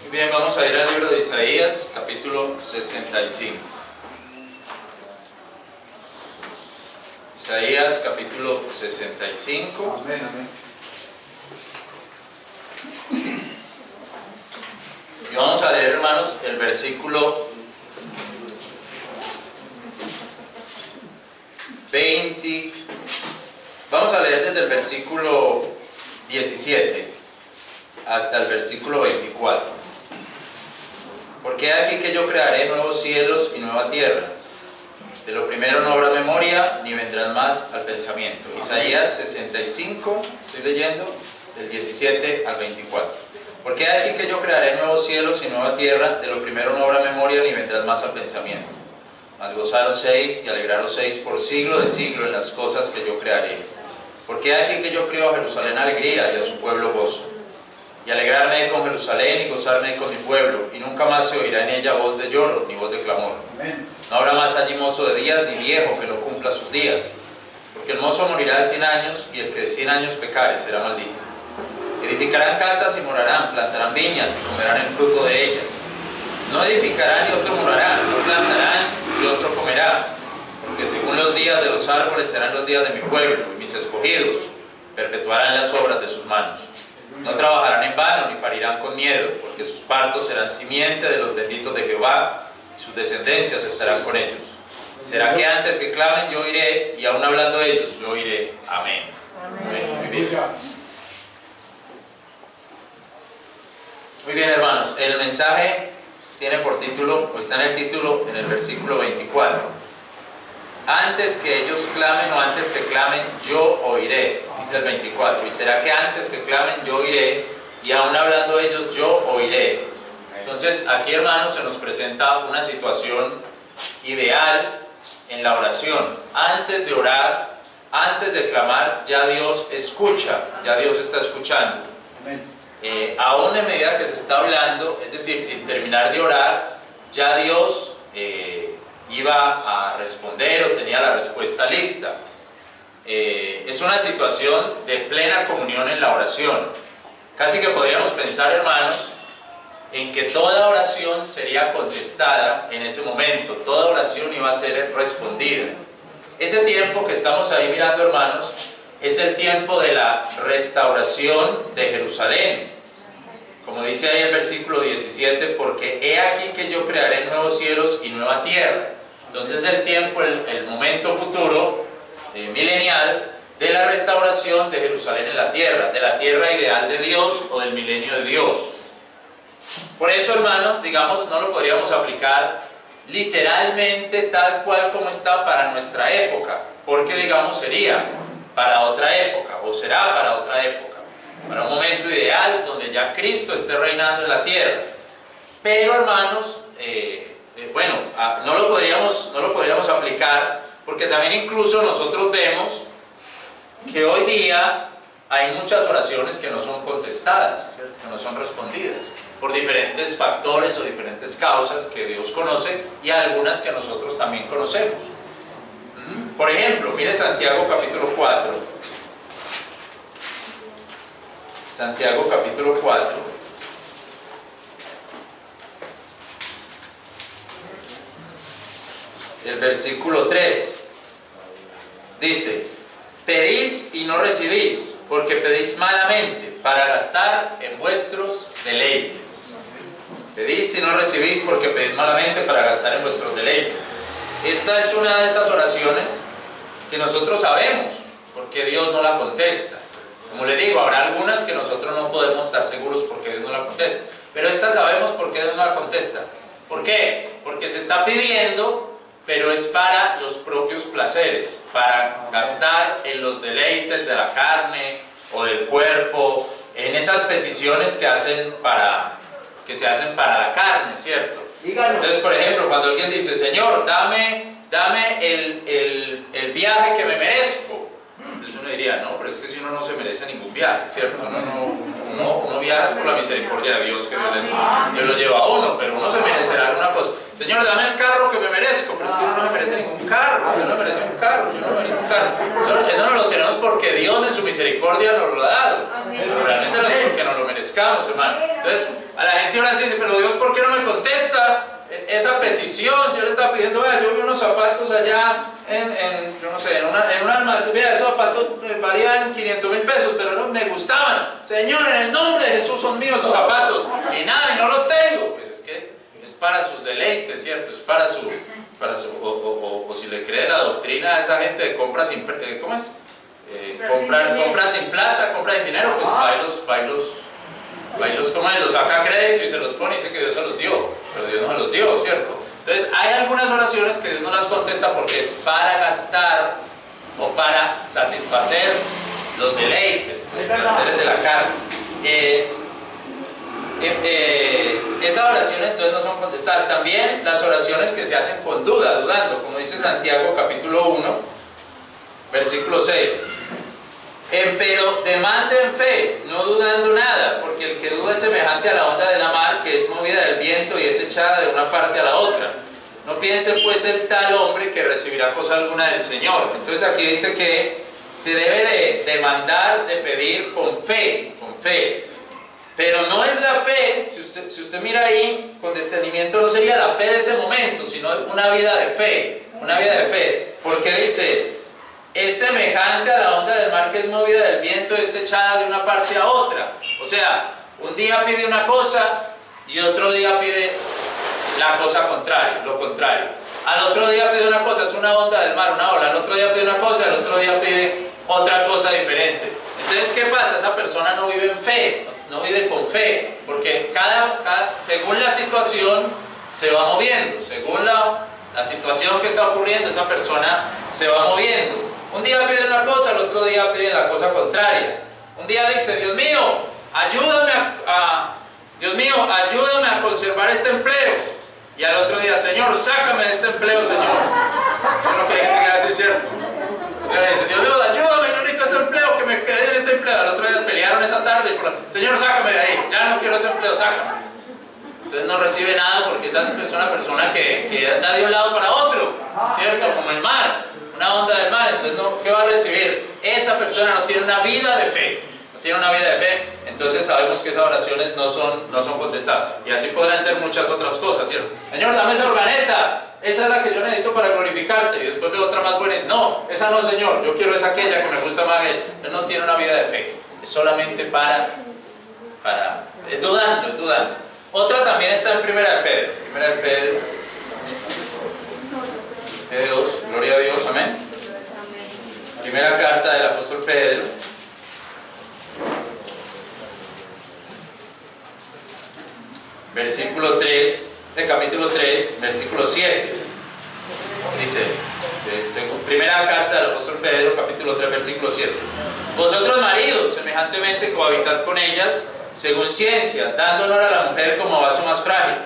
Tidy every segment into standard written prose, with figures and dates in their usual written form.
Muy bien, vamos a ir al libro de Isaías, capítulo 65. Isaías, capítulo 65. Amén, amén. Y vamos a leer, hermanos, el versículo 20. Vamos a leer desde el versículo 17 hasta el versículo 24. Porque he aquí que yo crearé nuevos cielos y nueva tierra. De lo primero no habrá memoria, ni vendrán más al pensamiento. Isaías 65, estoy leyendo, del 17 al 24. Porque he aquí que yo crearé nuevos cielos y nueva tierra. De lo primero no habrá memoria, ni vendrán más al pensamiento. Mas gozaros y alegraros por siglo de siglo en las cosas que yo crearé. Porque he aquí que yo creo a Jerusalén alegría y a su pueblo gozo. Y alegrarme con Jerusalén y gozarme con mi pueblo, y nunca más se oirá en ella voz de lloro ni voz de clamor. Amén. No habrá más allí mozo de días ni viejo que no cumpla sus días, porque el mozo morirá de 100 años, y el que de 100 años pecare será maldito. Edificarán casas y morarán, plantarán viñas y comerán el fruto de ellas. No edificarán y otro morará, no plantarán y otro comerá, porque según los días de los árboles serán los días de mi pueblo, y mis escogidos perpetuarán las obras de sus manos. No trabajarán en vano ni parirán con miedo, porque sus partos serán simiente de los benditos de Jehová, y sus descendencias estarán con ellos. Será que antes que clamen yo iré, y aún hablando ellos yo iré. Amén. Amén. Muy bien. Muy bien, hermanos, el mensaje tiene por título, o está en el título, en el versículo 24. Antes que ellos clamen o antes que clamen, yo oiré, dice el 24. Y será que antes que clamen, yo oiré, y aún hablando ellos, yo oiré. Entonces, aquí, hermanos, se nos presenta una situación ideal en la oración. Antes de orar, antes de clamar, ya Dios escucha, ya Dios está escuchando. Aún en medida que se está hablando, es decir, sin terminar de orar, ya Dios iba a responder o tenía la respuesta lista. Es una situación de plena comunión en la oración. Casi que podríamos pensar, hermanos, en que toda oración sería contestada en ese momento, toda oración iba a ser respondida. Ese tiempo que estamos ahí mirando, hermanos, es el tiempo de la restauración de Jerusalén. Como dice ahí el versículo 17, porque he aquí que yo crearé nuevos cielos y nueva tierra. Entonces el tiempo, el momento futuro, milenial, de la restauración de Jerusalén en la tierra ideal de Dios o del milenio de Dios. Por eso, hermanos, digamos, no lo podríamos aplicar literalmente tal cual como está para nuestra época, porque, digamos, sería para otra época, o será para otra época, para un momento ideal donde ya Cristo esté reinando en la tierra. Pero, hermanos, bueno, no lo podríamos aplicar, porque también incluso nosotros vemos que hoy día hay muchas oraciones que no son contestadas, que no son respondidas, por diferentes factores o diferentes causas que Dios conoce, y algunas que nosotros también conocemos. Por ejemplo, mire Santiago capítulo 4. Santiago capítulo 4. El versículo 3 dice: pedís y no recibís, porque pedís malamente, para gastar en vuestros deleites. Pedís y no recibís, porque pedís malamente, para gastar en vuestros deleites. Esta es una de esas oraciones que nosotros sabemos, porque Dios no la contesta. Como les digo, habrá algunas que nosotros no podemos estar seguros porque Dios no la contesta, pero esta sabemos por qué Dios no la contesta. ¿Por qué? Porque se está pidiendo, pero es para los propios placeres, para gastar en los deleites de la carne o del cuerpo, en esas peticiones que se hacen para la carne, ¿cierto? Entonces, por ejemplo, cuando alguien dice: Señor, dame el viaje que me merezco, entonces uno diría: no, pero es que si uno no se merece ningún viaje, ¿cierto? Uno viaja por la misericordia de Dios, que Dios lo lleva a uno, pero uno se merecerá alguna cosa. Señor, dame el carro que me merezco, pero es que uno no se merece ningún carro, usted no merece un carro, yo no merezco un carro. Eso no lo tenemos porque Dios en su misericordia nos lo ha dado, pero realmente no es porque no lo merezcamos, hermano. Entonces, a la gente ahora sí dice, pero Dios, ¿por qué no me contesta esa petición? Si yo le estaba pidiendo, vea, yo vi unos zapatos allá yo no sé, en un almacén, vea, esos zapatos valían 500,000 pesos, pero no me gustaban. Señor, en el nombre de Jesús son míos esos zapatos, y nada, y no los tengo. Pues es que es para sus deleites, ¿cierto? Es para su o si le cree la doctrina a esa gente de compra sin, ¿cómo es? Compra sin plata, compra sin dinero, pues los saca a crédito y se los pone y dice que Dios se los dio, pero Dios no se los dio, ¿cierto? Entonces hay algunas oraciones que Dios no las contesta porque es para gastar o para satisfacer los deleites, los placeres de la carne. Esas oraciones entonces no son contestadas. También las oraciones que se hacen con duda, dudando, como dice Santiago capítulo 1, versículo 6. Pero demanden fe, no dudando nada, porque el que duda es semejante a la onda de la mar, que es movida del viento y es echada de una parte a la otra. No piense pues el tal hombre que recibirá cosa alguna del Señor. Entonces aquí dice que se debe de demandar, de pedir con fe, con fe. Pero no es la fe, si usted mira ahí con detenimiento, no sería la fe de ese momento, sino una vida de fe, una vida de fe. Porque dice, es semejante a la onda del mar que es movida del viento y es echada de una parte a otra. O sea, un día pide una cosa y otro día pide la cosa contraria, lo contrario. Al otro día pide una cosa, es una onda del mar, una ola. Al otro día pide una cosa, al otro día pide otra cosa diferente. Entonces, ¿qué pasa? Esa persona no vive en fe, no vive con fe, porque según la situación se va moviendo, según la situación que está ocurriendo, esa persona se va moviendo. Un día pide una cosa, el otro día pide la cosa contraria. Un día dice, Dios mío, ayúdame a conservar este empleo. Y al otro día, Señor, sácame de este empleo, Señor. Eso es lo que hay gente que hace, ¿cierto? Y ahora dice, Dios mío, ayúdame, no necesito este empleo, que me quede en este empleo. Al otro día pelearon esa tarde y Señor, sácame de ahí, ya no quiero ese empleo, sácame. Entonces no recibe nada porque esa es una persona que anda de un lado para otro, ¿cierto? Como el mar, una onda del mar. Entonces, ¿qué va a recibir? Esa persona no tiene una vida de fe, no tiene una vida de fe. Entonces sabemos que esas oraciones no son contestadas. Y así podrán ser muchas otras cosas, ¿cierto? Señor, dame esa organeta, esa es la que yo necesito para glorificarte. Y después veo otra más buena y dice, no, esa no, Señor, yo quiero esa aquella que me gusta más. Él no tiene una vida de fe, es solamente es dudando. Otra también está en Primera de Pedro. Primera de Pedro 2, gloria a Dios, amén. Primera carta del apóstol Pedro. Versículo 3, capítulo 3, versículo 7. Dice, primera carta del apóstol Pedro, capítulo 3, versículo 7. Vosotros maridos, semejantemente cohabitad con ellas, según ciencia, dando honor a la mujer como vaso más frágil,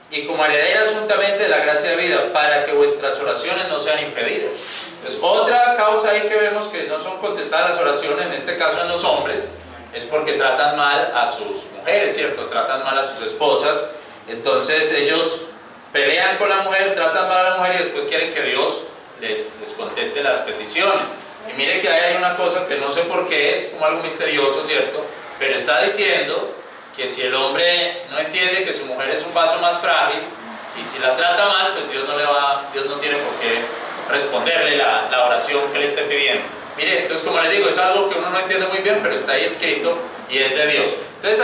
y como herederas juntamente de la gracia de vida, para que vuestras oraciones no sean impedidas. Entonces, otra causa ahí que vemos que no son contestadas las oraciones, en este caso en los hombres, es porque tratan mal a sus mujeres, ¿cierto? Tratan mal a sus esposas. Entonces ellos pelean con la mujer, tratan mal a la mujer y después quieren que Dios les conteste las peticiones. Y mire que ahí hay una cosa que no sé por qué, es como algo misterioso, ¿cierto? Pero está diciendo que si el hombre no entiende que su mujer es un vaso más frágil y si la trata mal, pues Dios no tiene por qué responderle la oración que le esté pidiendo. Mire, entonces como les digo, es algo que uno no entiende muy bien, pero está ahí escrito y es de Dios. Entonces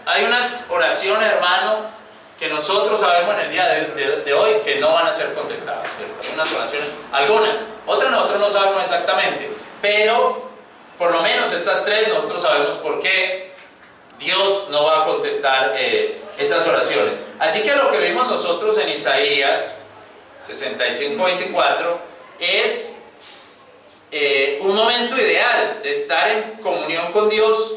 hay unas oraciones, hermano, que nosotros sabemos en el día de hoy que no van a ser contestadas, ¿cierto? Unas oraciones, algunas, otras nosotros no sabemos exactamente, pero por lo menos estas tres nosotros sabemos por qué Dios no va a contestar esas oraciones. Así que lo que vimos nosotros en Isaías 65:24 es un momento ideal de estar en comunión con Dios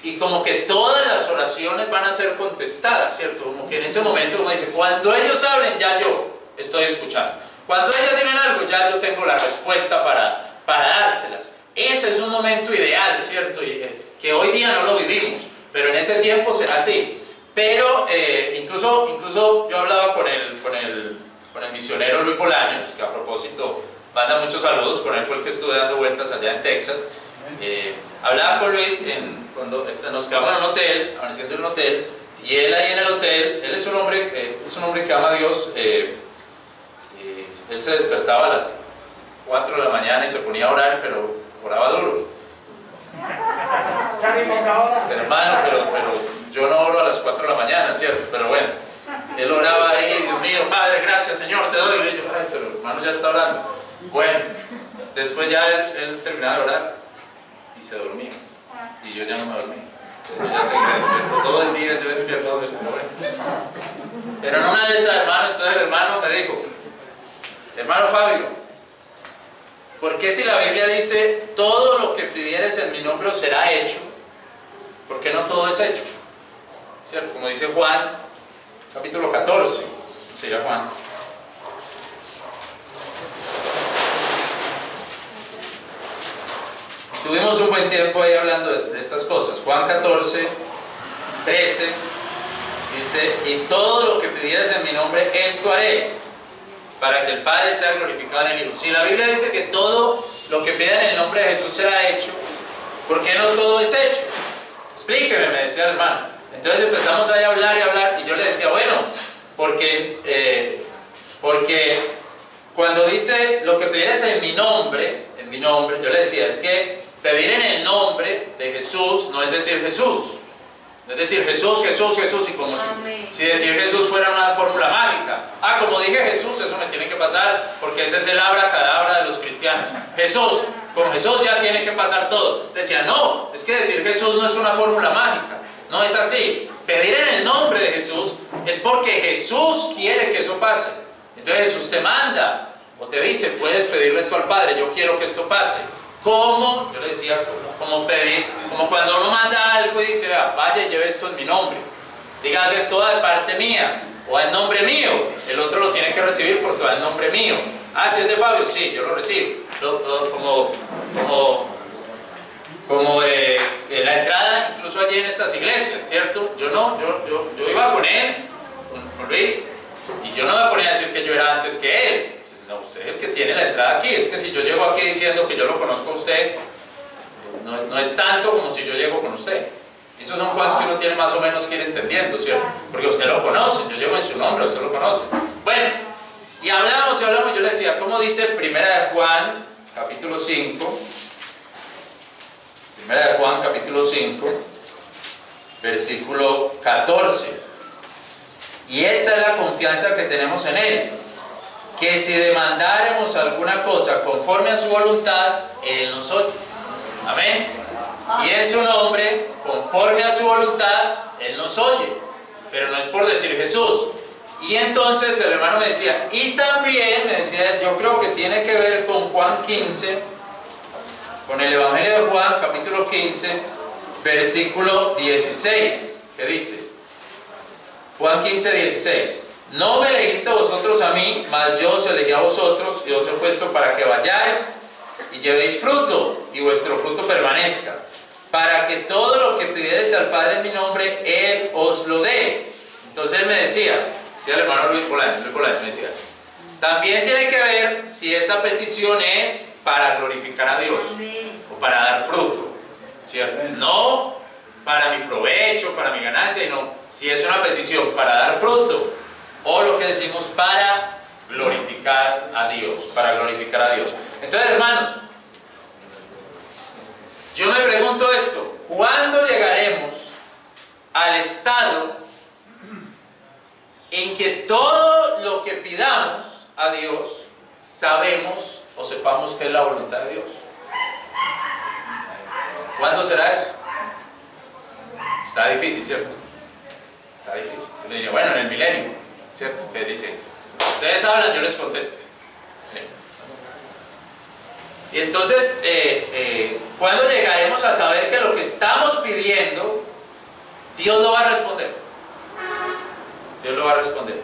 y como que todas las oraciones van a ser contestadas, ¿cierto? Como que en ese momento uno dice, cuando ellos hablen ya yo estoy escuchando, cuando ellos digan algo ya yo tengo la respuesta para dárselas. Ese es un momento ideal, ¿cierto? Y, que hoy día no lo vivimos, pero en ese tiempo será así. Pero incluso yo hablaba con el misionero Luis Bolaños, que a propósito manda muchos saludos, con él fue el que estuve dando vueltas allá en Texas. Hablaba con Luis cuando nos quedamos en un hotel, amaneciendo en un hotel, y él ahí en el hotel, él es un hombre que ama a Dios. Él se despertaba a las 4 de la mañana y se ponía a orar, pero oraba duro. Hermano, pero yo no oro a las 4 de la mañana, ¿cierto? Pero bueno, él oraba ahí, Dios mío, Padre, gracias Señor, te doy. Y yo, ay, pero hermano ya está orando. Bueno, después ya él terminaba de orar y se dormía. Y yo ya no me dormí. Yo ya seguía despierto todo el día, yo despierto. Pero en una de esas, hermano, entonces el hermano me dijo, hermano Fabio, ¿por qué si la Biblia dice todo lo que pidieres en mi nombre os será hecho? ¿Por qué no todo es hecho? ¿Cierto? Como dice Juan, capítulo 14, sería Juan. Tuvimos un buen tiempo ahí hablando de estas cosas. Juan 14, 13, dice, y todo lo que pidieras en mi nombre, esto haré, para que el Padre sea glorificado en el Hijo. Si la Biblia dice que todo lo que pida en el nombre de Jesús será hecho, ¿por qué no todo es hecho? Explíqueme, me decía el hermano. Entonces empezamos ahí a hablar y hablar, y yo le decía, bueno, porque cuando dice lo que pidieras en mi nombre, yo le decía, es que pedir en el nombre de Jesús no es decir Jesús. No es decir Jesús, Jesús, Jesús, y como si decir Jesús fuera una fórmula mágica. Ah, como dije Jesús, eso me tiene que pasar, porque ese es el abracadabra de los cristianos. Jesús, con Jesús ya tiene que pasar todo. Decía, no, es que decir Jesús no es una fórmula mágica. No es así. Pedir en el nombre de Jesús es porque Jesús quiere que eso pase. Entonces Jesús te manda o te dice, puedes pedirle esto al Padre, yo quiero que esto pase. ¿Cómo? Yo le decía, como pedir, como cuando uno manda algo y dice, vaya y lleve esto en mi nombre. Diga que esto va de parte mía o en nombre mío. El otro lo tiene que recibir porque va en nombre mío. Ah, si es de Fabio, sí, yo lo recibo. Como la entrada, incluso allí en estas iglesias, ¿cierto? Yo iba con él, con Luis, y yo no me ponía a decir que yo era antes que él. No, usted es el que tiene la entrada aquí. Es que si yo llego aquí diciendo que yo lo conozco a usted, no es tanto como si yo llego con usted. Esas son cosas que uno tiene más o menos que ir entendiendo, ¿cierto? Porque usted lo conoce, yo llego en su nombre, usted lo conoce. Bueno, y hablamos, yo le decía, ¿cómo dice Primera de Juan, capítulo 5? Primera de Juan, capítulo 5, versículo 14. Y esta es la confianza que tenemos en Él, que si demandáremos alguna cosa conforme a su voluntad, Él nos oye. Amén. Y en su nombre, conforme a su voluntad, Él nos oye. Pero no es por decir Jesús. Y entonces el hermano me decía, y también me decía, yo creo que tiene que ver con Juan 15, con el Evangelio de Juan, capítulo 15, versículo 16, que dice, Juan 15, 16. No me elegiste a vosotros a mí, mas yo os elegí a vosotros y os he puesto para que vayáis y llevéis fruto y vuestro fruto permanezca, para que todo lo que pidierais al Padre en mi nombre, Él os lo dé. Entonces él me decía, el hermano Luis Bolaños me decía, también tiene que ver si esa petición es para glorificar a Dios o para dar fruto, ¿cierto? No para mi provecho, para mi ganancia, sino si es una petición para dar fruto, o lo que decimos para glorificar a Dios, Entonces, hermanos, yo me pregunto esto, ¿cuándo llegaremos al estado en que todo lo que pidamos a Dios sabemos o sepamos que es la voluntad de Dios? ¿Cuándo será eso? Está difícil, ¿cierto? Está difícil. Yo le diría, bueno, en el milenio, ¿cierto? Que dice, ustedes hablan, yo les contesto. Y entonces, ¿cuándo llegaremos a saber que lo que estamos pidiendo, Dios lo va a responder? Dios lo va a responder.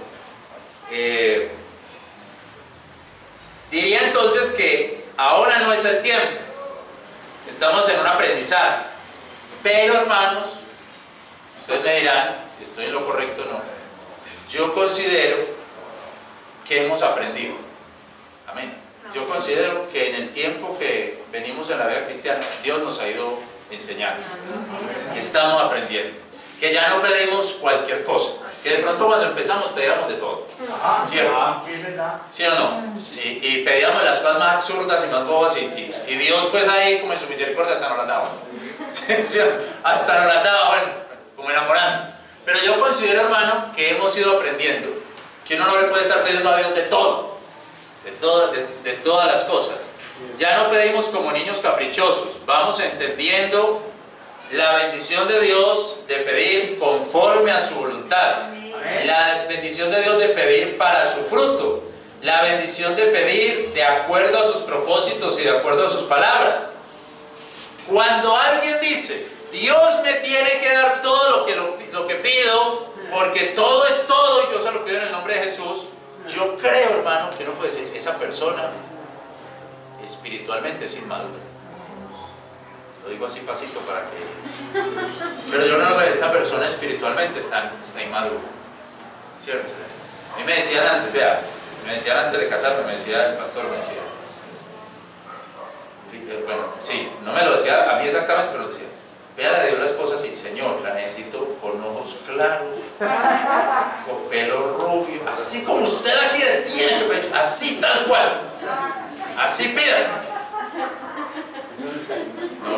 Diría entonces que ahora no es el tiempo. Estamos en un aprendizaje. Pero, hermanos, ustedes me dirán, si estoy en lo correcto o no, yo considero que hemos aprendido. Amén. Yo considero que en el tiempo que venimos en la vida cristiana, Dios nos ha ido enseñando, que estamos aprendiendo, que ya no pedimos cualquier cosa, que de pronto cuando empezamos pedíamos de todo, ¿cierto? ¿Sí o no? Y pedíamos las cosas más absurdas y más bobas y Dios pues ahí como en su misericordia hasta nos las daba. ¿Sí? Hasta nos las daba, bueno, como enamorando. Pero yo considero, hermano, que hemos ido aprendiendo que uno no le puede estar pidiendo a Dios de todo, de todas las cosas. Ya no pedimos como niños caprichosos, vamos entendiendo la bendición de Dios de pedir conforme a su voluntad, la bendición de Dios de pedir para su fruto, la bendición de pedir de acuerdo a sus propósitos y de acuerdo a sus palabras. Cuando alguien dice, Dios me tiene que dar todo lo que pido, porque todo es todo y yo se lo pido en el nombre de Jesús, yo creo, hermano, que uno puede decir, esa persona espiritualmente es inmadura. Lo digo así pasito para que... Pero yo no lo veo, esa persona espiritualmente está inmadura, ¿cierto? A mí me decían antes, vea, me decían antes de casarme, me decía el pastor, me decía, bueno, sí, no me lo decía a mí exactamente, pero lo decía, vea, le dio la esposa así, Señor, la necesito con ojos claros, con pelo rubio, así como usted la quiere, tiene que pedir, así tal cual, así pídase.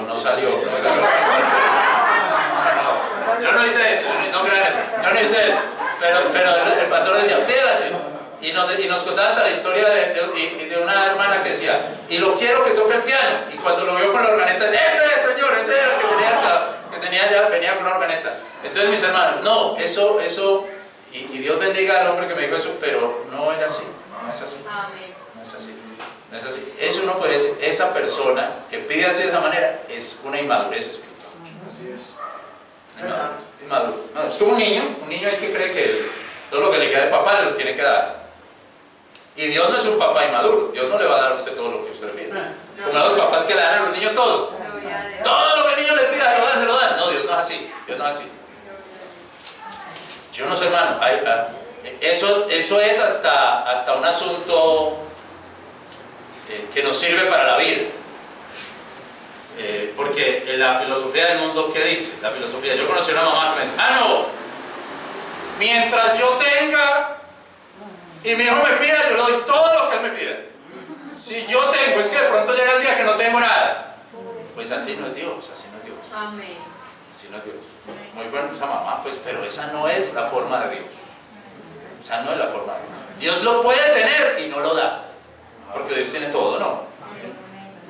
No salió. Yo no hice eso, no crean eso, yo no hice eso, pero el pastor decía, pídase. Y nos contaba hasta la historia de una hermana que decía, y lo quiero que toque el piano, y cuando lo vio con la organeta, ese señor, ese era el que tenía ya, venía con la organeta. Entonces mis hermanos, no, eso, y Dios bendiga al hombre que me dijo eso, pero no es así, no es así, no es así, no es así. Eso uno puede decir, esa persona que pide así de esa manera, es una inmadurez espiritual. Así es. Inmadurez. No, es como un niño hay que cree que todo lo que le queda de papá le lo tiene que dar. Y Dios no es un papá inmaduro, Dios no le va a dar a usted todo lo que usted pide. Como a los papás que le dan a los niños todo. Todo lo que el niño le pida, se lo dan. No, Dios no es así, Dios no es así. Yo no sé, hermano, eso es hasta un asunto que nos sirve para la vida. Porque en la filosofía del mundo, ¿qué dice? La filosofía, yo conocí a una mamá que me decía, no, mientras yo tenga y mi hijo me pida, yo le doy todo lo que él me pida. Si yo tengo, es que de pronto llega el día que no tengo nada. Pues así no es Dios, así no es Dios. Amén. Así no es Dios. Muy bueno esa mamá, pues, pero esa no es la forma de Dios. Esa no es la forma de Dios. Dios lo puede tener y no lo da. Porque Dios tiene todo, ¿no?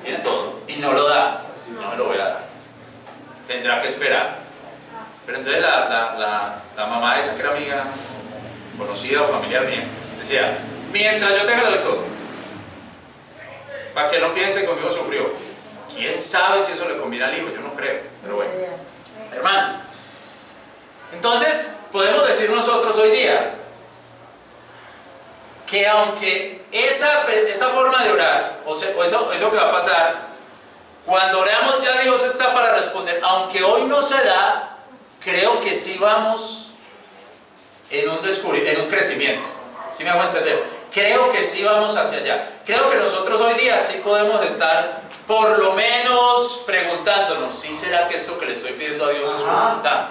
Tiene todo y no lo da. No me lo voy a dar. Tendrá que esperar. Pero entonces la mamá esa que era amiga, conocida o familiar mía, decía, mientras yo tenga lo de todo, para que no piense que conmigo sufrió. ¿Quién sabe si eso le conviene al hijo? Yo no creo, pero bueno. Hermano, entonces podemos decir nosotros hoy día que aunque esa forma de orar, o eso que va a pasar, cuando oramos ya Dios está para responder, aunque hoy no se da, creo que sí vamos en un crecimiento. ¿Sí me hago entender? Creo que sí vamos hacia allá. Creo que nosotros hoy día sí podemos estar por lo menos preguntándonos, ¿sí será que esto que le estoy pidiendo a Dios es su voluntad?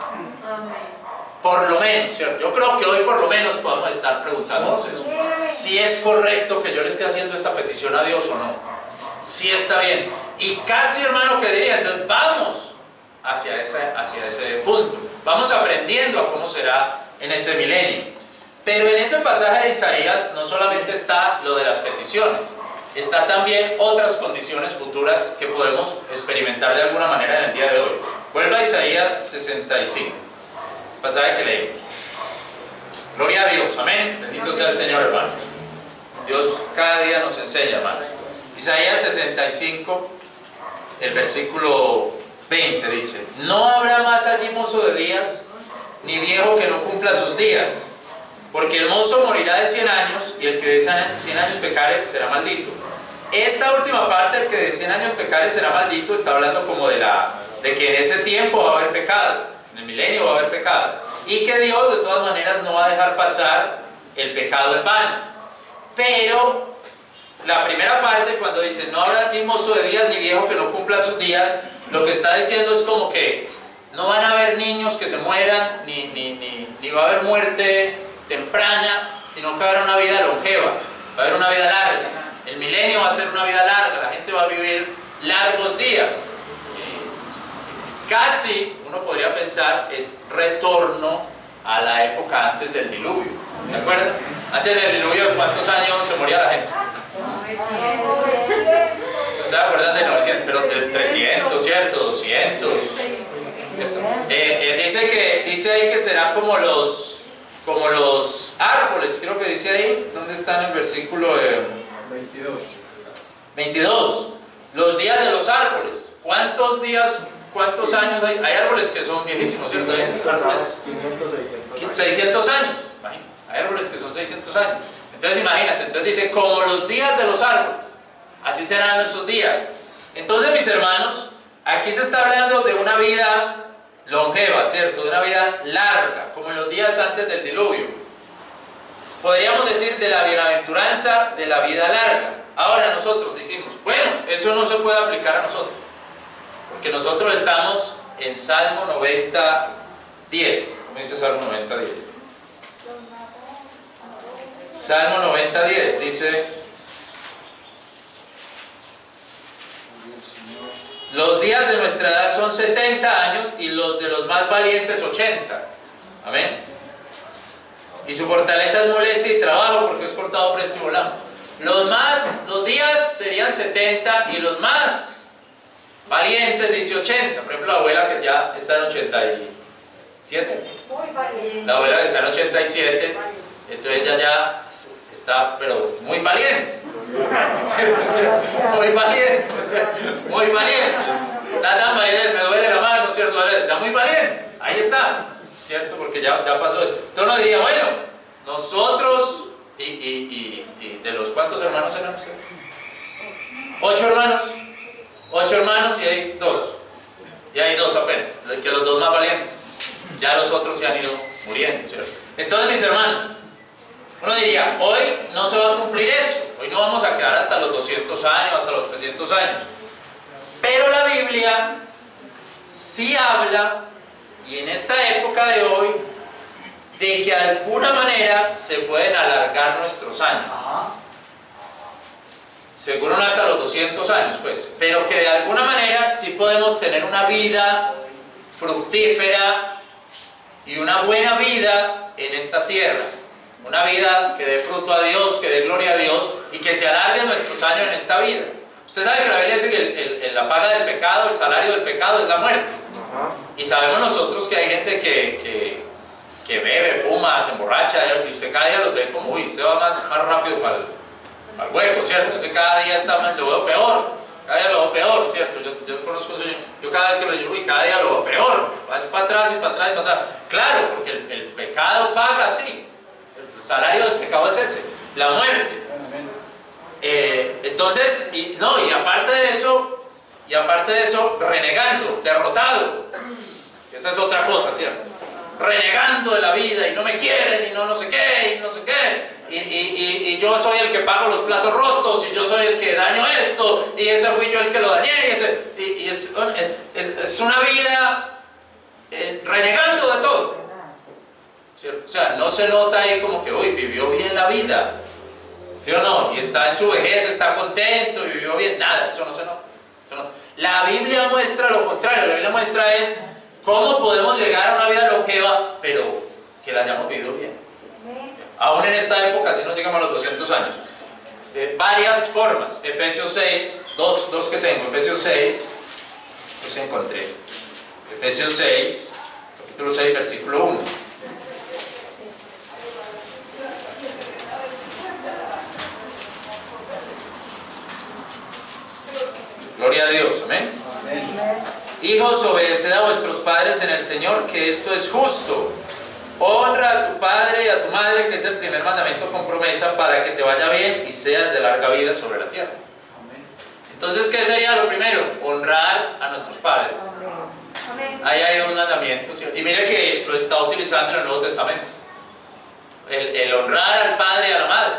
Por lo menos, ¿cierto? Yo creo que hoy por lo menos podemos estar preguntándonos eso. Si es correcto que yo le esté haciendo esta petición a Dios o no. Si está bien. Y casi, hermano, que diría, entonces vamos hacia ese punto. Vamos aprendiendo a cómo será en ese milenio. Pero en ese pasaje de Isaías no solamente está lo de las peticiones, está también otras condiciones futuras que podemos experimentar de alguna manera en el día de hoy. Vuelva a Isaías 65, pasaje que leímos. Gloria a Dios, amén. Bendito sea el Señor, hermanos. Dios cada día nos enseña, hermanos. Isaías 65, el versículo 20 dice: no habrá más allí mozo de días, ni viejo que no cumpla sus días, porque el mozo morirá de 100 años, y el que de 100 años pecare será maldito. Esta última parte, el que de 100 años pecare será maldito, está hablando como de que en ese tiempo va a haber pecado, en el milenio va a haber pecado. y que Dios de todas maneras no va a dejar pasar el pecado en vano. Pero la primera parte, cuando dice no habrá ni mozo de días ni viejo que no cumpla sus días, lo que está diciendo es como que no van a haber niños que se mueran, ni va a haber muerte temprana, sino que va a haber una vida longeva, va a haber una vida larga. El milenio va a ser una vida larga, la gente va a vivir largos días. Casi, uno podría pensar, es retorno a la época antes del diluvio. ¿Se acuerdan? Antes del diluvio, ¿de cuántos años se moría la gente? ¿No se acuerdan de 900? Pero de 300, ¿cierto? 200. Dice ahí que serán como los árboles, creo que dice ahí. ¿Dónde está en el versículo 22? Los días de los árboles. ¿Cuántos días, cuántos años hay? Hay árboles que son viejísimos, ¿cierto? Hay árboles 600 años. Imagínate, hay árboles que son 600 años. Entonces imagínense, entonces dice, como los días de los árboles, así serán esos días. Entonces, mis hermanos, aquí se está hablando de una vida longeva, ¿cierto? De una vida larga, como en los días antes del diluvio. Podríamos decir de la bienaventuranza de la vida larga. Ahora nosotros decimos, bueno, eso no se puede aplicar a nosotros, porque nosotros estamos en Salmo 90:10. ¿Cómo dice Salmo 90:10? Salmo 90:10 dice: los días de nuestra edad son 70 años y los de los más valientes 80. Amén. Y su fortaleza es molestia y trabajo, porque es cortado presto y volamos. Los días serían 70 y los más valientes dice 80. Por ejemplo, la abuela que ya está en 87. La abuela que está en 87, entonces ella ya está, pero muy valiente. Muy valiente, muy valiente. Está tan valiente, me duele la mano, ¿cierto? Está muy valiente, ahí está, ¿cierto? Porque ya pasó eso. Entonces uno diría, bueno, nosotros, y de los cuántos hermanos eran ustedes? 8 hermanos. 8 hermanos y hay 2. Y hay 2 apenas, que los 2 más valientes. Ya los otros se han ido muriendo, ¿cierto? Entonces, mis hermanos, uno diría, hoy no se va a cumplir eso. Hoy no vamos a quedar hasta los 200 años, hasta los 300 años. Pero la Biblia sí habla, y en esta época de hoy, de que de alguna manera se pueden alargar nuestros años. Seguro no hasta los 200 años, pues, pero que de alguna manera sí podemos tener una vida fructífera y una buena vida en esta tierra. Una vida que dé fruto a Dios, que dé gloria a Dios y que se alargue nuestros años en esta vida. Usted sabe que la Biblia dice que la paga del pecado, el salario del pecado es la muerte. Y sabemos nosotros que hay gente que bebe, fuma, se emborracha, y usted cada día los ve como, uy, usted va más rápido para el hueco, ¿cierto? Entonces cada día lo veo peor, cada día lo veo peor, ¿cierto? Yo conozco un señor, yo cada vez que lo digo, uy, cada día lo veo peor, vas para atrás y para atrás y para atrás. Claro, porque el pecado paga así. El salario del pecado es ese, la muerte. Entonces, y aparte de eso, renegando, derrotado. Esa es otra cosa, ¿cierto? Renegando de la vida y no me quieren y no sé qué, y no sé qué. Y yo soy el que pago los platos rotos y yo soy el que daño esto y ese fui yo el que lo dañé. Y es una vida renegando de todo. ¿Cierto? O sea, no se nota ahí como que hoy vivió bien la vida, ¿sí o no? Y está en su vejez, está contento y vivió bien. Nada, eso no se nota. La Biblia muestra lo contrario. La Biblia muestra es cómo podemos llegar a una vida longeva, pero que la hayamos vivido bien. Aún en esta época, si no llegamos a los 200 años. Varias formas. Efesios 6, dos que tengo. Efesios 6, los que encontré. Efesios 6, capítulo 6, versículo 1. Gloria a Dios, amén. Hijos, obedeced a vuestros padres en el Señor, que esto es justo. Honra a tu padre y a tu madre, que es el primer mandamiento con promesa, para que te vaya bien y seas de larga vida sobre la tierra. Entonces, ¿qué sería lo primero? Honrar a nuestros padres. Ahí hay un mandamiento, ¿cierto? Y mire que lo está utilizando en el Nuevo Testamento. El honrar al padre y a la madre.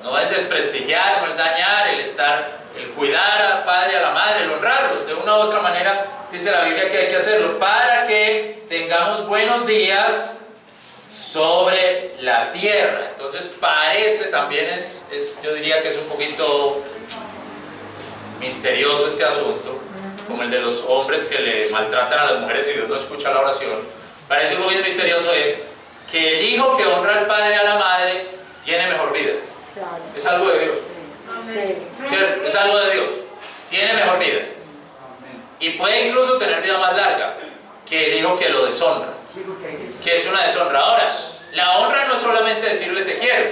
No el desprestigiar, no el dañar, el cuidar al padre y a la madre, el honrarlos. De una u otra manera, dice la Biblia que hay que hacerlo para que tengamos buenos días sobre la tierra. Entonces parece también yo diría que es un poquito misterioso este asunto, como el de los hombres que le maltratan a las mujeres y Dios no escucha la oración. Parece muy misterioso es que el hijo que honra al padre y a la madre tiene mejor vida. Es algo de Dios. ¿Cierto? Es algo de Dios. Tiene mejor vida. Y puede incluso tener vida más larga que el hijo que lo deshonra, que es una deshonra. Ahora, la honra no es solamente decirle te quiero.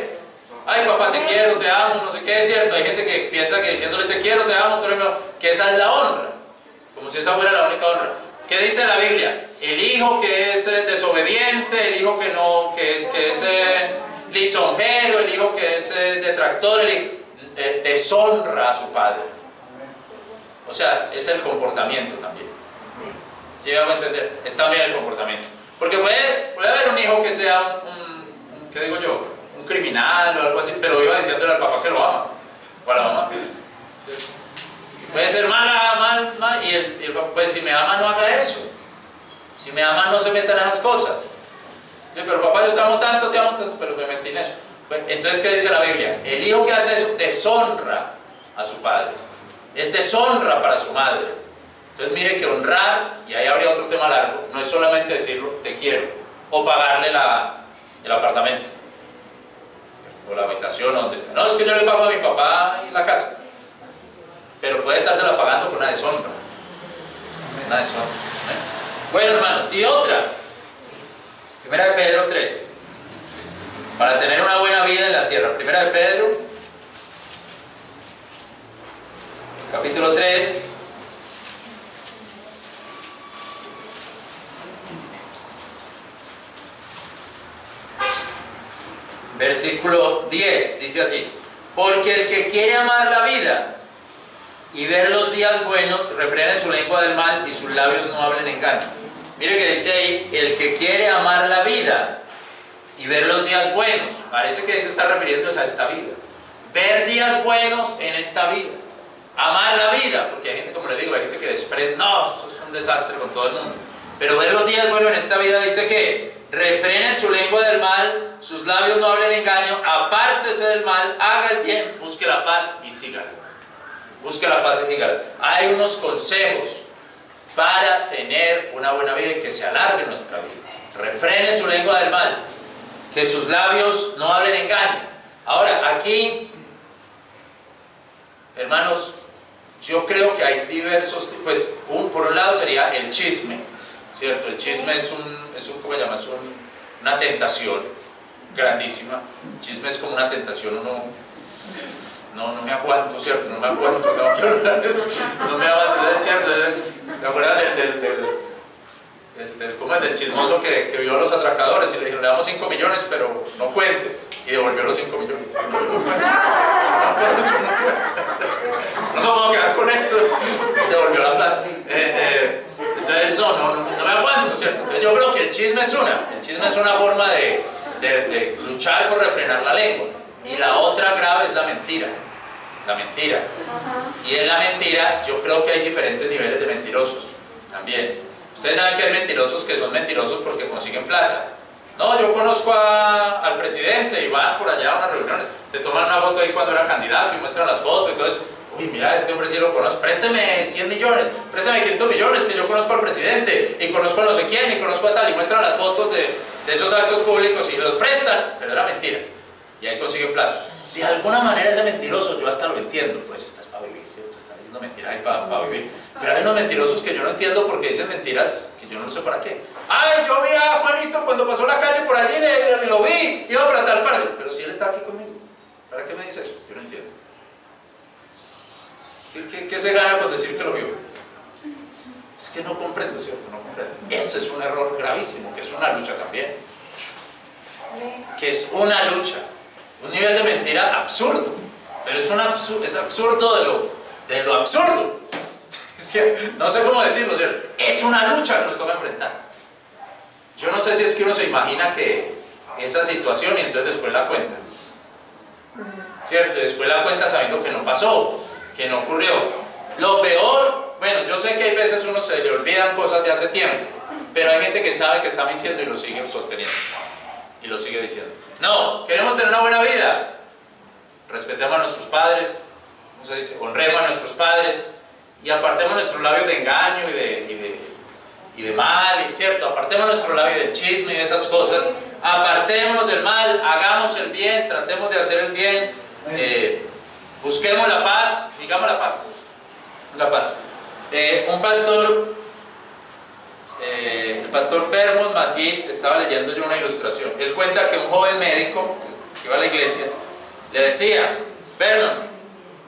Ay, papá, te quiero, te amo, no sé qué, es cierto. Hay gente que piensa que diciéndole te quiero, te amo, tú eres mejor, que esa es la honra. Como si esa fuera la única honra. ¿Qué dice la Biblia? El hijo que es desobediente, el hijo que es lisonjero, el hijo que es detractor, deshonra a su padre. O sea, es el comportamiento también. ¿Sí me hago entender? Es también el comportamiento. Porque puede haber un hijo que sea ¿qué digo yo? Un criminal o algo así, pero iba diciéndole al papá que lo ama, o a la mamá. ¿Sí? Puede ser mal, y el papá, pues si me ama no haga eso. Si me ama no se metan en esas cosas. ¿Sí? Pero papá, yo te amo tanto, pero me metí en eso. Pues, entonces, ¿qué dice la Biblia? El hijo que hace eso deshonra a su padre. Es deshonra para su madre. Entonces mire que honrar, y ahí habría otro tema largo, no es solamente decirlo te quiero, o pagarle el apartamento, o la habitación o donde está. No, es que yo le pago a mi papá y la casa. Pero puede estársela pagando con una deshonra. Una deshonra. Bueno, hermanos, y otra. Primera de Pedro 3. Para tener una buena vida en la tierra. Primera de Pedro, capítulo 3. Versículo 10, dice así: porque el que quiere amar la vida y ver los días buenos, refrene su lengua del mal y sus labios no hablen engaño. Mire que dice ahí, el que quiere amar la vida y ver los días buenos. Parece que se está refiriendo a esta vida. Ver días buenos en esta vida. Amar la vida, porque hay gente, como le digo, hay gente que desprende, no, eso es un desastre con todo el mundo. Pero ver los días buenos en esta vida dice que refrene su lengua del mal, sus labios no hablen engaño, apártese del mal, haga el bien, busque la paz y sígala. Busque la paz y sígala. Hay unos consejos para tener una buena vida y que se alargue nuestra vida. Refrene su lengua del mal, que sus labios no hablen engaño. Ahora, aquí, hermanos, yo creo que hay diversos, pues, por un lado sería el chisme, ¿cierto? El chisme es ¿cómo se llama? Es una tentación grandísima. El chisme es como una tentación, no me aguanto, ¿cierto? No me aguanto, no me aguanto, ¿cierto? ¿Te acuerdas ¿cómo es? Del chismoso que vio a los atracadores y le dijeron, le damos 5 millones, pero no cuente, y devolvió los 5 millones. No me puedo quedar con esto, devolvió la plata. Entonces, no me aguanto, ¿cierto? Entonces yo creo que el chisme es una forma de luchar por refrenar la lengua. Y la otra grave es la mentira. La mentira. Y en la mentira yo creo que hay diferentes niveles de mentirosos también. Ustedes saben que hay mentirosos que son mentirosos porque consiguen plata. No, yo conozco al presidente y van por allá a unas reuniones. Te toman una foto ahí cuando era candidato y muestran las fotos y todo eso. Uy, mira, este hombre sí lo conozco. Présteme 100 millones, préstame 500 millones, que yo conozco al presidente y conozco a no sé quién y conozco a tal. Y muestran las fotos de esos actos públicos y los prestan, pero era mentira. Y ahí consiguen plata. De alguna manera ese mentiroso, yo hasta lo entiendo, pues estás para vivir, ¿cierto? Estás diciendo mentiras ahí para vivir. Pero hay unos mentirosos que yo no entiendo porque dicen mentiras que yo no sé para qué. Ay, yo vi a Juanito cuando pasó la calle por allí, lo vi, iba para tal parte. Pero si él está aquí conmigo, ¿para qué me dice eso? Yo no entiendo. ¿Qué se gana con decir que lo vio? Es que no comprendo, ¿cierto? No comprendo. Ese es un error gravísimo, que es una lucha también. Que es una lucha. Un nivel de mentira absurdo. Pero es absurdo de lo absurdo. No sé cómo decirlo, ¿cierto? Es una lucha que nos toca enfrentar. Yo no sé si es que uno se imagina que esa situación y entonces después la cuenta, ¿cierto? Y después la cuenta sabiendo que no pasó, que no ocurrió. Lo peor, bueno, yo sé que hay veces uno se le olvidan cosas de hace tiempo, pero hay gente que sabe que está mintiendo y lo sigue sosteniendo y lo sigue diciendo. No, queremos tener una buena vida, respetemos a nuestros padres, ¿cómo se dice? Honremos a nuestros padres y apartemos nuestros labios de engaño y de mal, ¿cierto? Apartemos nuestro labio del chisme y de esas cosas, apartémonos del mal, hagamos el bien, tratemos de hacer el bien, busquemos la paz, sigamos la paz. La paz. Un pastor, el pastor Vermont Matit, estaba leyendo yo una ilustración. Él cuenta que un joven médico que iba a la iglesia le decía: Vernon,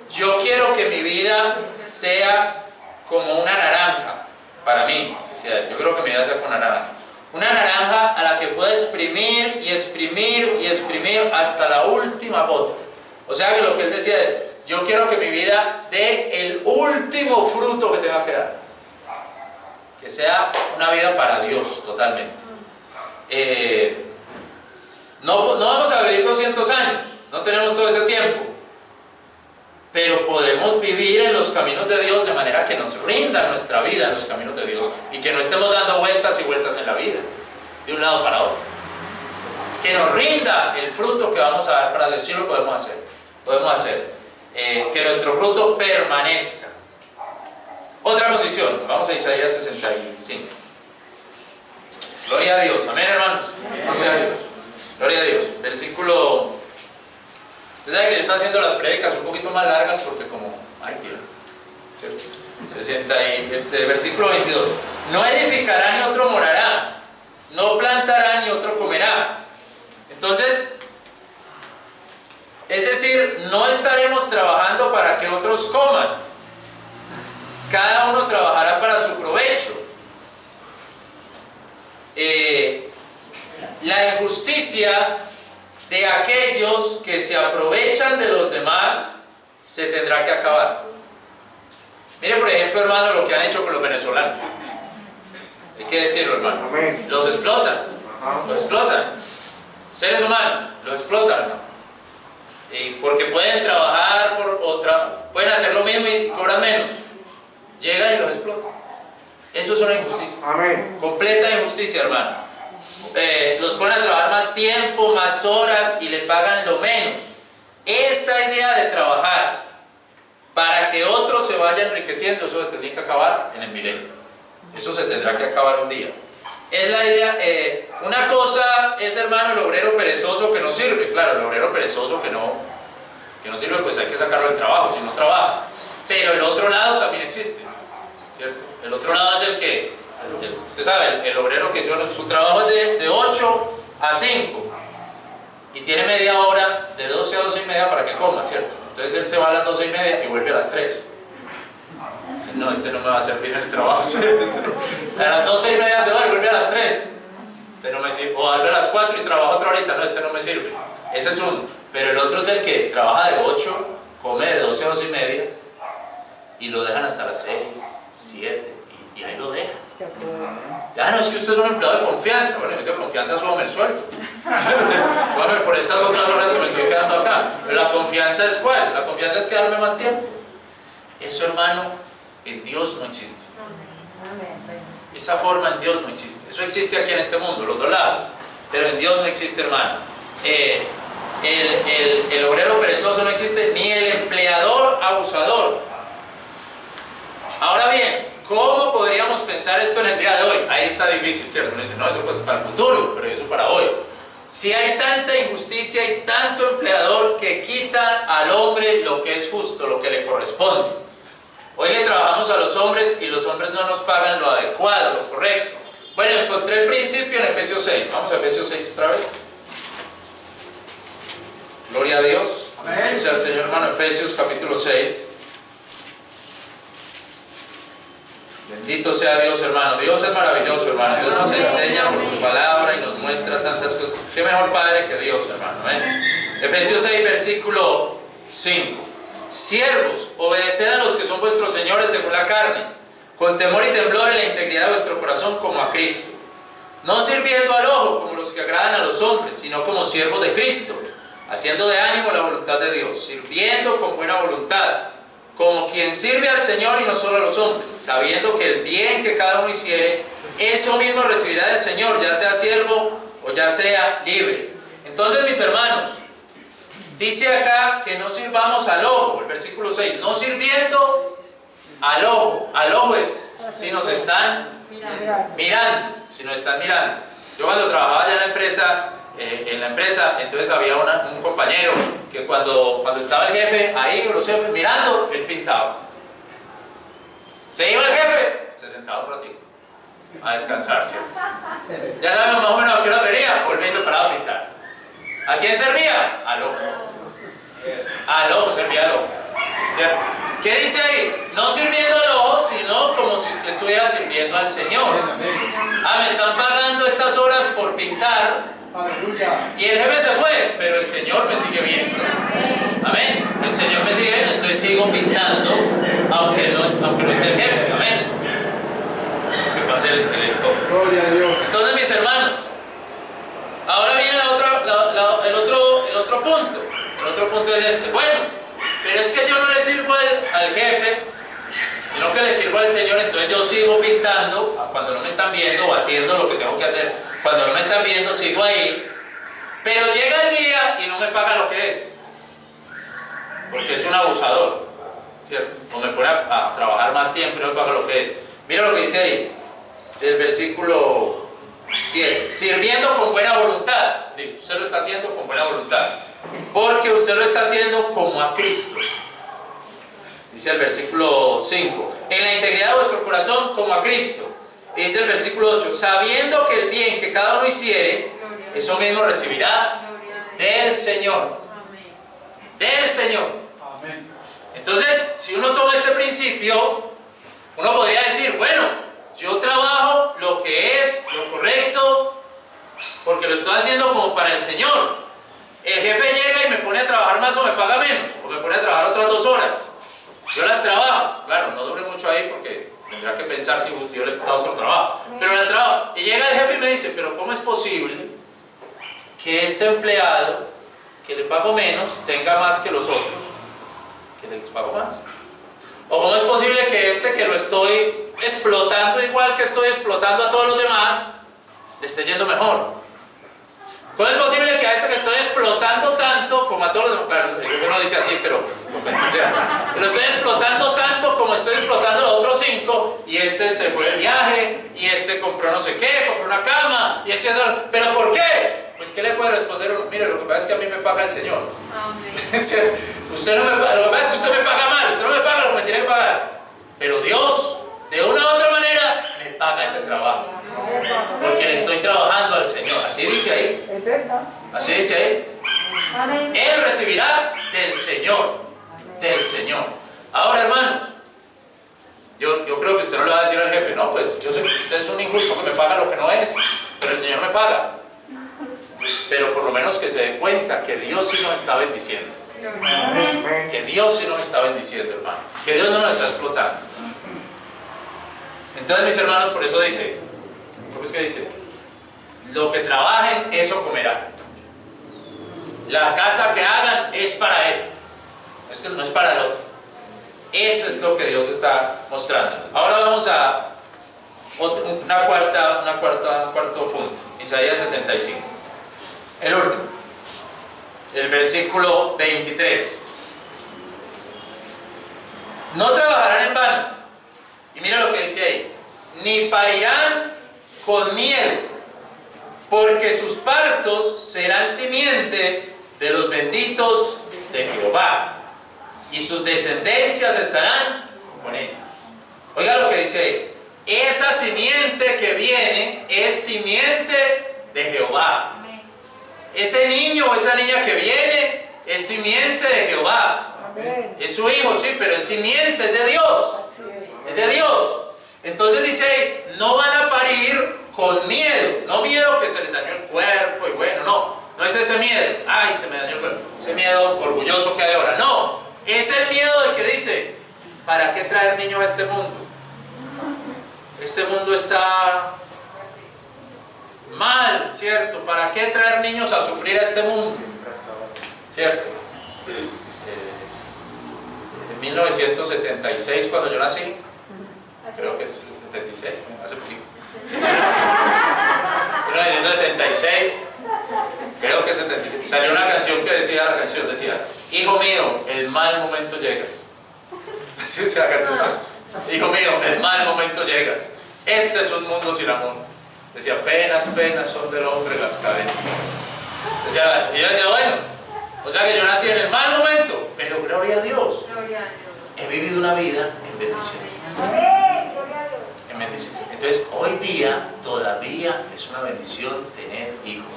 yo quiero que mi vida sea como una naranja. Para mí, decía, yo creo que mi vida sea como una naranja. Una naranja a la que pueda exprimir y exprimir y exprimir hasta la última gota. O sea que lo que él decía es: yo quiero que mi vida dé el último fruto que tenga que dar. Que sea una vida para Dios totalmente. No vamos a vivir 200 años, no tenemos todo ese tiempo. Pero podemos vivir en los caminos de Dios de manera que nos rinda nuestra vida en los caminos de Dios y que no estemos dando vueltas y vueltas en la vida, de un lado para otro. Que nos rinda el fruto que vamos a dar para Dios. Sí lo podemos hacer. Podemos hacer. Que nuestro fruto permanezca. Otra condición. Vamos a Isaías 65. Gloria a Dios. Amén, hermanos. Gloria a Dios. Gloria a Dios. Versículo... Usted sabe que yo estoy haciendo las prédicas un poquito más largas porque como... Ay, ¿cierto? 60 y... versículo 22. No edificará ni otro morará. No plantará ni otro comerá. Entonces... Es decir, no estaremos trabajando para que otros coman. Cada uno trabajará para su provecho. La injusticia de aquellos que se aprovechan de los demás se tendrá que acabar. Mire, por ejemplo, hermano, lo que han hecho con los venezolanos. Hay que decirlo, hermano. Los explotan. Los explotan. Seres humanos, los explotan, hermano. Porque pueden trabajar por otra, pueden hacer lo mismo y cobran menos. Llegan y los explotan. Eso es una injusticia. Amén. Completa injusticia, hermano. Los ponen a trabajar más tiempo, más horas y le pagan lo menos. Esa idea de trabajar para que otros se vaya enriqueciendo, eso se tendría que acabar en el milenio. Eso se tendrá que acabar un día. Es la idea, una cosa es, hermano, el obrero perezoso que no sirve. Claro, el obrero perezoso que no sirve, pues hay que sacarlo del trabajo, si no trabaja. Pero el otro lado también existe, ¿cierto? El otro lado es el que, usted sabe, el obrero que su trabajo es de 8 a 5 y tiene media hora, de 12 a 12 y media para que coma, ¿cierto? Entonces él se va a las 12 y media y vuelve a las 3. No, este no me va a servir en el trabajo. A las 12 y media se va y vuelve a las 3. Este no me sirve. O vuelve a las 4 y trabaja otra horita. No, este no me sirve. Ese es uno. Pero el otro es el que trabaja de 8, come de 12 a 12 y media y lo dejan hasta las 6, 7 y ahí lo dejan. Ya no, es que usted es un empleado de confianza. Bueno, yo de confianza súbame el sueldo. Súbame por estas otras horas que me estoy quedando acá. Pero la confianza es ¿cuál? La confianza es quedarme más tiempo. Eso, hermano, en Dios no existe. Esa forma en Dios no existe. Eso existe aquí en este mundo, los dos lados. Pero en Dios no existe, hermano. El obrero perezoso no existe, ni el empleador abusador. Ahora bien, ¿cómo podríamos pensar esto en el día de hoy? Ahí está difícil, ¿cierto? Uno dice, no, eso pues para el futuro, pero eso para hoy. Si hay tanta injusticia y tanto empleador que quitan al hombre lo que es justo, lo que le corresponde. Hoy le trabajamos a los hombres y los hombres no nos pagan lo adecuado, lo correcto. Bueno, encontré el principio en Efesios 6. Vamos a Efesios 6 otra vez. Gloria a Dios. Amén. Sea el Señor, hermano. Efesios capítulo 6. Bendito sea Dios, hermano. Dios es maravilloso, hermano. Dios nos enseña por su palabra y nos muestra tantas cosas. Qué mejor Padre que Dios, hermano. Efesios 6, versículo 5. Siervos, obedeced a los que son vuestros señores según la carne, con temor y temblor en la integridad de vuestro corazón como a Cristo, no sirviendo al ojo como los que agradan a los hombres, sino como siervos de Cristo, haciendo de ánimo la voluntad de Dios, sirviendo con buena voluntad, como quien sirve al Señor y no solo a los hombres, sabiendo que el bien que cada uno hiciere, eso mismo recibirá del Señor, ya sea siervo o ya sea libre. Entonces, mis hermanos, dice acá que no sirvamos al ojo, el versículo 6, no sirviendo al ojo es si nos están mirando, si nos están mirando. Yo cuando trabajaba allá en la empresa, entonces había un compañero que cuando estaba el jefe ahí, los jefes mirando, él pintaba. Se iba el jefe, se sentaba un ratito a descansar, ¿cierto? Ya sabemos más o menos a qué hora venía, volvía y se paraba a pintar. ¿A quién servía? Al ojo. Al ojo, servía al ojo, ¿cierto? ¿Qué dice ahí? No sirviendo al ojo, sino como si usted estuviera sirviendo al Señor. Ah, me están pagando estas horas por pintar. Aleluya. Y el jefe se fue, pero el Señor me sigue viendo. Amén. El Señor me sigue viendo, entonces sigo pintando, aunque no esté el jefe. Amén. Es que pase el helicóptero. Gloria a Dios. Entonces, mis hermanos, ahora viene el otro punto. El otro punto es este. Bueno, pero es que yo no le sirvo al jefe, sino que le sirvo al Señor, entonces yo sigo pintando cuando no me están viendo o haciendo lo que tengo que hacer. Cuando no me están viendo, sigo ahí. Pero llega el día y no me paga lo que es. Porque es un abusador, ¿cierto? O me pone a trabajar más tiempo y no me paga lo que es. Mira lo que dice ahí, el versículo 7. Sirviendo con buena voluntad. Usted lo está haciendo con buena voluntad. Porque usted lo está haciendo como a Cristo. Dice el versículo 5. En la integridad de vuestro corazón como a Cristo. Dice el versículo 8. Sabiendo que el bien que cada uno hiciere, eso mismo recibirá del Señor. Del Señor. Entonces, si uno toma este principio, uno podría decir, bueno, yo trabajo lo que es lo correcto, porque lo estoy haciendo como para el Señor. El jefe llega y me pone a trabajar más o me paga menos, o me pone a trabajar otras 2 horas. Yo las trabajo, claro, no dure mucho ahí porque tendrá que pensar si yo le he dado otro trabajo, pero las trabajo. Y llega el jefe y me dice, pero ¿cómo es posible que este empleado que le pago menos tenga más que los otros que les pago más? ¿O cómo es posible que este que lo estoy explotando igual que estoy explotando a todos los demás, le esté yendo mejor? ¿Cómo es posible que a este que estoy explotando tanto como a todos los demás? Claro, el jefe no dice así, pero lo pensé. Lo estoy explotando tanto como estoy explotando a los otros 5, y este se fue de viaje, y este compró no sé qué, compró una cama, y este... ¿Pero por qué? Pues ¿qué le puede responder uno? Mire, lo que pasa es que a mí me paga el Señor. Usted no me paga, lo que pasa es que usted me paga mal, usted no me paga lo que me tiene que pagar. Pero Dios, de una u otra manera, me paga ese trabajo. Porque le estoy trabajando al Señor. Así dice ahí. Así dice ahí. Él recibirá del Señor. Del Señor. Ahora, hermanos, yo creo que usted no le va a decir al jefe, no, pues yo sé que usted es un injusto que me paga lo que no es, pero el Señor me paga. Pero por lo menos que se dé cuenta que Dios sí nos está bendiciendo. Que Dios sí nos está bendiciendo, hermano. Que Dios no nos está explotando. Entonces, mis hermanos, por eso dice, ¿cómo es que dice? Lo que trabajen, eso comerán. La casa que hagan es para él. Esto no es para el otro. Eso es lo que Dios está mostrando. Ahora vamos a un cuarto punto. Isaías 65. El último. El versículo 23. No trabajarán en vano. Y mira lo que dice ahí. Ni parirán con miedo, porque sus partos serán simiente de los benditos de Jehová, y sus descendencias estarán con ellos. Oiga lo que dice ahí. Esa simiente que viene es simiente de Jehová. Ese niño o esa niña que viene es simiente de Jehová. Es su hijo, sí, pero es simiente, es de Dios. Es de Dios. Entonces dice ahí, no van a parir con miedo. No miedo que se les dañó el cuerpo y bueno, no es ese miedo. Ay, se me dañó el cuerpo. Ese miedo orgulloso que hay ahora. No, es el miedo de que dice, ¿para qué traer niños a este mundo? Este mundo está mal, ¿cierto? ¿Para qué traer niños a sufrir a este mundo? ¿Cierto? En 1976, cuando yo nací, creo que es 76, hace poquito. 1976, creo que 76, salió una canción que decía, hijo mío, el mal momento llegas. Así decía la canción. Hijo mío, el mal momento llegas. Este es un mundo sin amor. Decía, penas, penas son del hombre las cadenas. Decía, y yo decía, bueno, o sea que yo nací en el mal momento, pero gloria a Dios. He vivido una vida en bendición. En bendición. Entonces, hoy día todavía es una bendición tener hijos.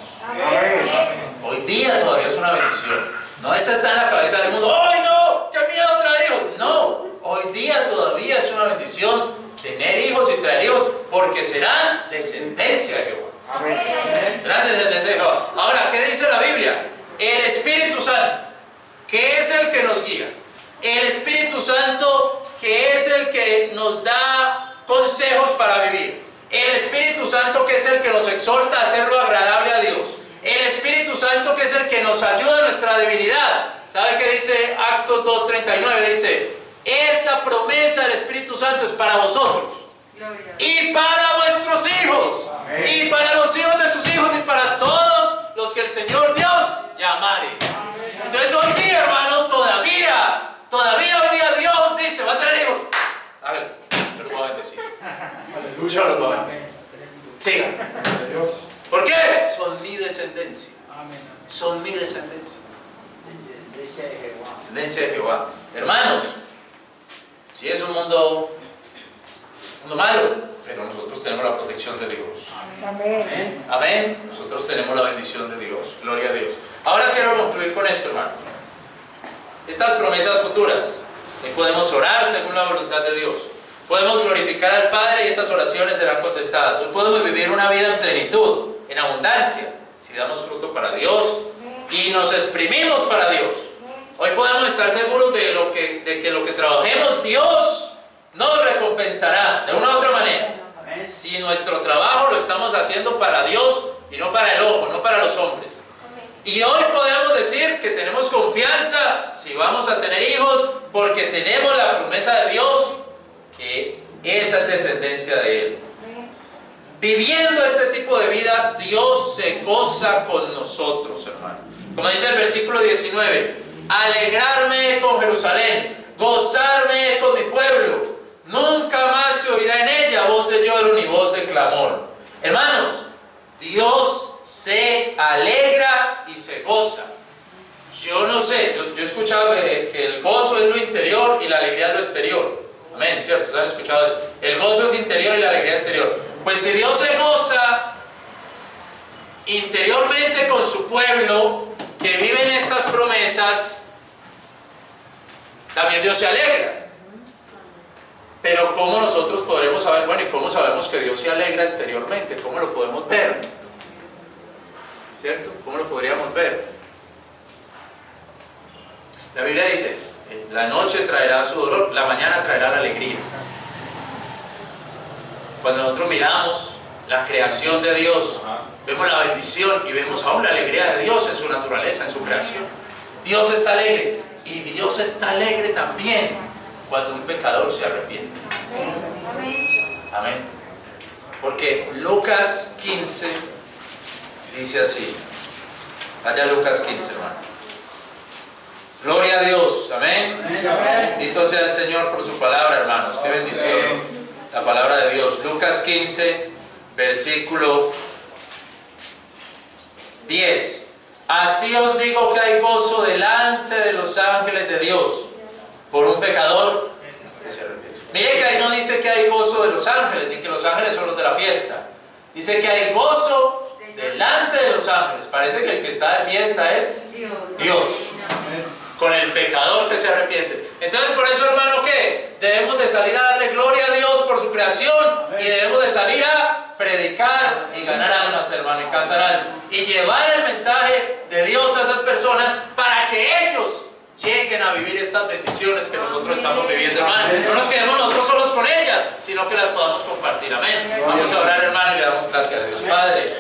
Hoy día todavía es una bendición. No esa está en la cabeza del mundo. ¡Ay no! ¡Qué miedo traer hijos! No, hoy día todavía es una bendición tener hijos y traer hijos, porque serán descendencia de Jehová. Serán descendencia de Jehová. Ahora, ¿qué dice la Biblia? El Espíritu Santo, que es el que nos guía. El Espíritu Santo, que es el que nos da consejos para vivir. El Espíritu Santo, que es el que nos exhorta a hacer lo agradable a Dios. El Espíritu Santo, que es el que nos ayuda en nuestra debilidad. ¿Sabe qué dice Actos 2:39? Dice, esa promesa del Espíritu Santo es para vosotros y para vuestros hijos y para los hijos de sus hijos y para todos los que el Señor Dios llamare. Entonces hoy día, hermano, todavía hoy día Dios dice, va a traer hijos. A ver, yo los voy a bendecir. Yo los voy a bendecir. Sigan. ¿Por qué? Son mi descendencia. Son mi descendencia. Descendencia de Jehová. Hermanos, si es un mundo malo, pero nosotros tenemos la protección de Dios. Amén. Amén. Nosotros tenemos la bendición de Dios. Gloria a Dios. Ahora quiero concluir con esto, hermano. Estas promesas futuras, podemos orar según la voluntad de Dios. Podemos glorificar al Padre y esas oraciones serán contestadas. Hoy podemos vivir una vida en plenitud, en abundancia, si damos fruto para Dios y nos exprimimos para Dios. Hoy podemos estar seguros de que lo que trabajemos, Dios nos recompensará de una u otra manera. Si nuestro trabajo lo estamos haciendo para Dios y no para el ojo, no para los hombres. Y hoy podemos decir que tenemos confianza si vamos a tener hijos, porque tenemos la promesa de Dios, que esa es descendencia de Él. Viviendo este tipo de vida, Dios se goza con nosotros, hermano. Como dice el versículo 19, alegrarme con Jerusalén, gozarme con mi pueblo. Nunca más se oirá en ella voz de lloro ni voz de clamor. Hermanos, Dios se alegra y se goza. Yo no sé, yo he escuchado que el gozo es lo interior y la alegría es lo exterior. Amén, ¿cierto? ¿Ustedes han escuchado eso? El gozo es interior y la alegría es exterior. Pues si Dios se goza interiormente con su pueblo que vive en estas promesas, también Dios se alegra. Pero ¿cómo nosotros podremos saber? Bueno, ¿y cómo sabemos que Dios se alegra exteriormente? ¿Cómo lo podemos ver? ¿Cierto? ¿Cómo lo podríamos ver? La Biblia dice, la noche traerá su dolor, la mañana traerá la alegría. Cuando nosotros miramos la creación de Dios, vemos la bendición y vemos aún la alegría de Dios en su naturaleza, en su creación. Dios está alegre y Dios está alegre también cuando un pecador se arrepiente. Amén. Porque Lucas 15 dice así. Allá Lucas 15, hermano. Gloria a Dios. Amén. Bendito sea el Señor por su palabra, hermanos. Qué bendición. La palabra de Dios. Lucas 15, versículo 10. Así os digo que hay gozo delante de los ángeles de Dios por un pecador que se arrepiente. Mire que ahí no dice que hay gozo de los ángeles, ni que los ángeles son los de la fiesta. Dice que hay gozo delante de los ángeles. Parece que el que está de fiesta es Dios. Con el pecador que se arrepiente. Entonces, por eso, hermano, ¿qué? Debemos de salir a darle gloria a Dios por su creación. Y debemos de salir a predicar y ganar almas, hermano, y casar almas. Y llevar el mensaje de Dios a esas personas para que ellos lleguen a vivir estas bendiciones que nosotros estamos viviendo, hermano. No nos quedemos nosotros solos con ellas, sino que las podamos compartir. Amén. Vamos a orar, hermano, y le damos gracias a Dios. Padre,